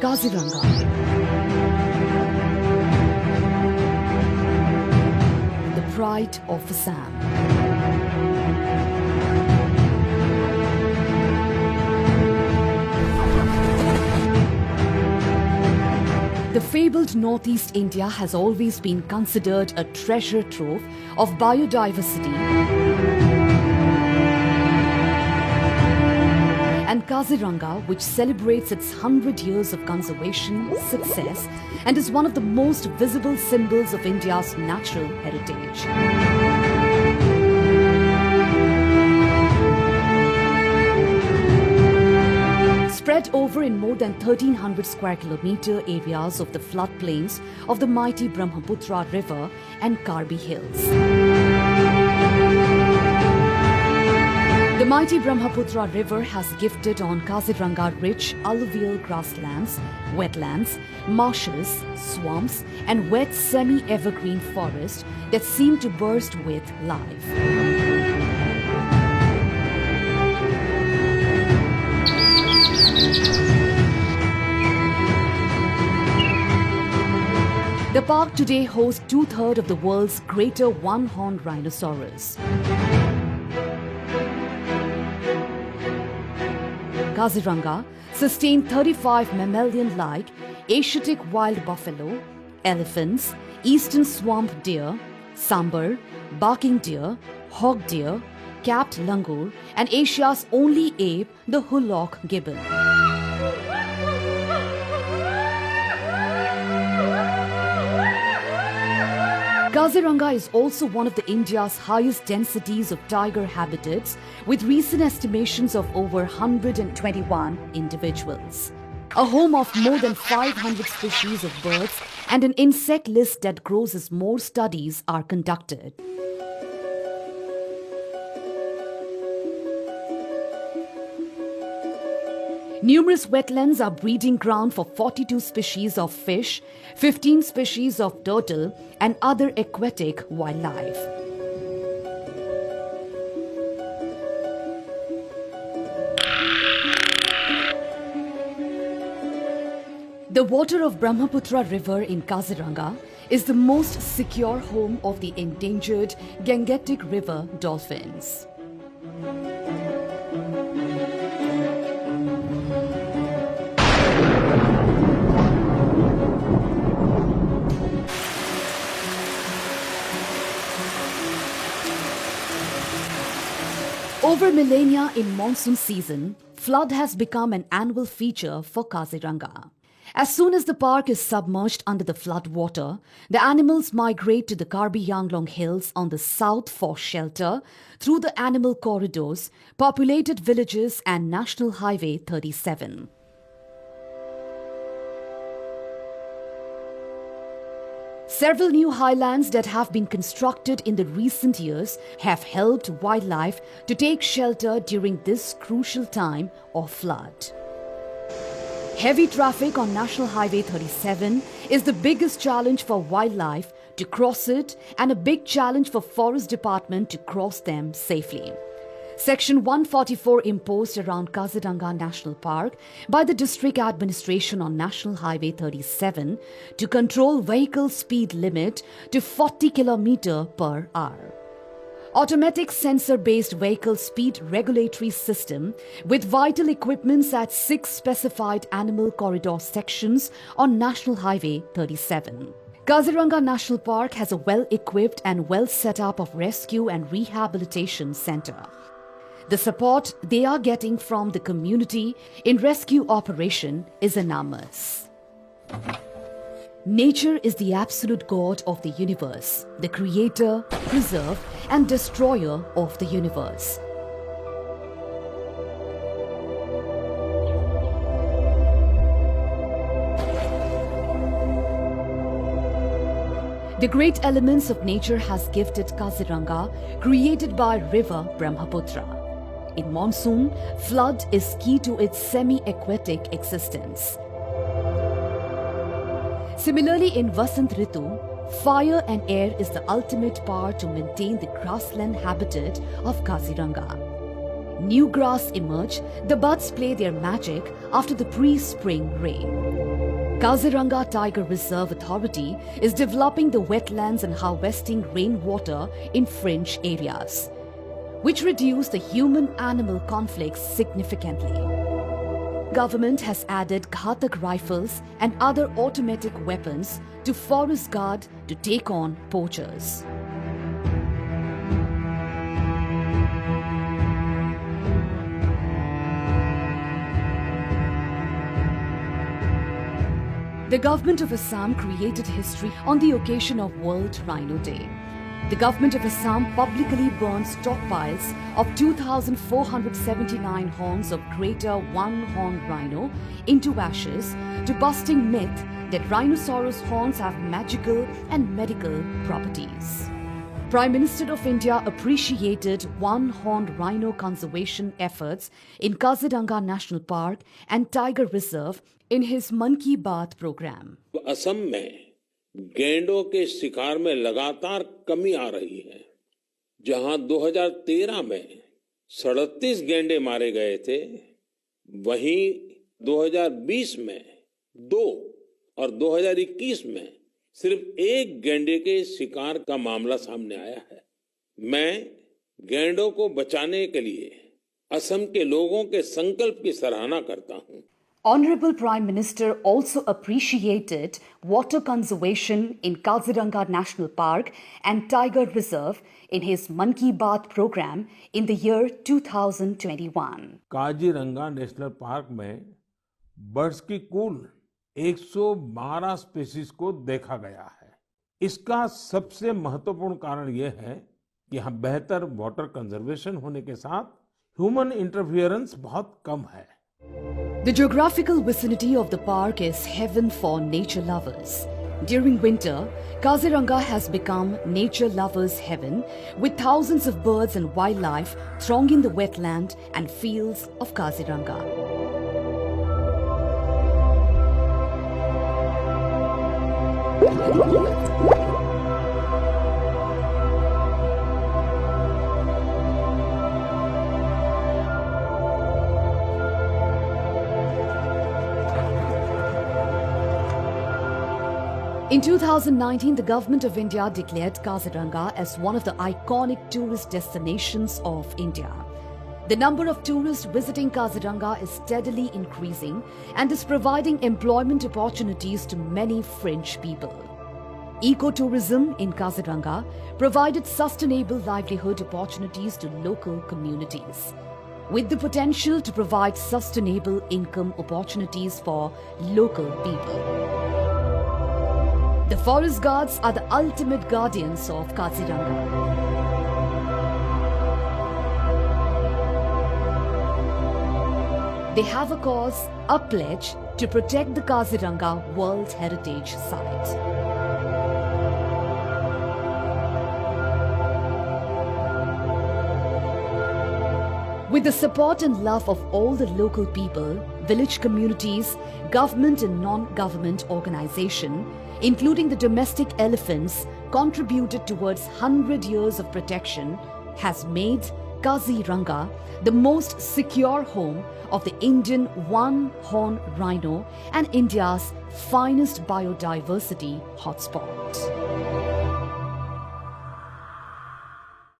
KAZIRANGA. The pride of Assam. The fabled Northeast India has always been considered a treasure trove of biodiversity. And KAZIRANGA, which celebrates its 100 years of conservation success and is one of the most visible symbols of India's natural heritage. Spread over in more than 1,300 square kilometre areas of the floodplains of the mighty Brahmaputra River and Karbi Hills. The mighty Brahmaputra River has gifted on KAZIRANGA rich alluvial grasslands, wetlands, marshes, swamps and wet semi-evergreen forests that seem to burst with life. The park today hosts 2/3 of the world's greater one-horned rhinoceros. KAZIRANGA sustained 35 mammalian-like Asiatic wild buffalo, elephants, eastern swamp deer, sambar, barking deer, hog deer, capped langur, and Asia's only ape, the hullock gibbon. KAZIRANGA is also one of India's highest densities of tiger habitats, with recent estimations of over 121 individuals. A home of more than 500 species of birds and an insect list that grows as more studies are conducted. Numerous wetlands are breeding ground for 42 species of fish, 15 species of turtle, and other aquatic wildlife. The water of Brahmaputra River in KAZIRANGA is the most secure home of the endangered Gangetic River dolphins. Over millennia in monsoon season, flood has become an annual feature for KAZIRANGA. As soon as the park is submerged under the flood water, the animals migrate to the Karbi Anglong Hills on the south for shelter through the animal corridors, populated villages and National Highway 37. Several new highlands that have been constructed in the recent years have helped wildlife to take shelter during this crucial time of flood. Heavy traffic on National Highway 37 is the biggest challenge for wildlife to cross it and a big challenge for Forest Department to cross them safely. Section 144 imposed around KAZIRANGA National Park by the District Administration on National Highway 37 to control vehicle speed limit to 40 km per hour. Automatic sensor-based vehicle speed regulatory system with vital equipments at 6 specified animal corridor sections on National Highway 37. KAZIRANGA National Park has a well-equipped and well-set-up of rescue and rehabilitation center. The support they are getting from the community in rescue operation is enormous. Nature is the absolute God of the universe, the creator, preserver, and destroyer of the universe. The great elements of nature has gifted KAZIRANGA, created by river Brahmaputra. In monsoon, flood is key to its semi-aquatic existence. Similarly, in Vasant Ritu, fire and air is the ultimate power to maintain the grassland habitat of KAZIRANGA. New grass emerge, the buds play their magic after the pre-spring rain. KAZIRANGA Tiger Reserve Authority is developing the wetlands and harvesting rainwater in fringe areas, which reduce the human-animal conflicts significantly. Government has added Ghatak rifles and other automatic weapons to Forest Guard to take on poachers. The government of Assam created history on the occasion of World Rhino Day. The government of Assam publicly burned stockpiles of 2,479 horns of greater one-horned rhino into ashes to busting myth that rhinoceros horns have magical and medical properties. Prime Minister of India appreciated one-horned rhino conservation efforts in KAZIRANGA National Park and Tiger Reserve in his Mann Ki Baat program. Assam में गैंडों के शिकार में लगातार कमी आ रही है। जहां 2013 में 37 गैंडे मारे गए थे, वहीं 2020 में 2 और 2021 में सिर्फ 1 गैंडे के शिकार का मामला सामने आया है। मैं गैंडों को बचाने के लिए असम के लोगों के संकल्प की सराहना करता हूं। Honorable Prime Minister also appreciated water conservation in KAZIRANGA National Park and Tiger Reserve in his Mann Ki Baat program in the year 2021. Kaziranga national park में बर्ड्स की कुल 112 स्पीशीज को देखा गया है। इसका सबसे महत्वपूर्ण कारण यह है कि यहाँ बेहतर वाटर कंजर्वेशन होने के साथ ह्यूमन इंटरफियरेंस बहुत कम है। The geographical vicinity of the park is heaven for nature lovers. During winter, KAZIRANGA has become nature lovers' heaven, with thousands of birds and wildlife thronging the wetland and fields of KAZIRANGA. In 2019, the Government of India declared KAZIRANGA as one of the iconic tourist destinations of India. The number of tourists visiting KAZIRANGA is steadily increasing and is providing employment opportunities to many fringe people. Ecotourism in KAZIRANGA provided sustainable livelihood opportunities to local communities, with the potential to provide sustainable income opportunities for local people. The forest guards are the ultimate guardians of KAZIRANGA. They have a cause, a pledge to protect the KAZIRANGA World Heritage Site. With the support and love of all the local people, village communities, government and non-government organization, including the domestic elephants, contributed towards 100 years of protection, has made KAZIRANGA the most secure home of the Indian one-horn rhino and India's finest biodiversity hotspot.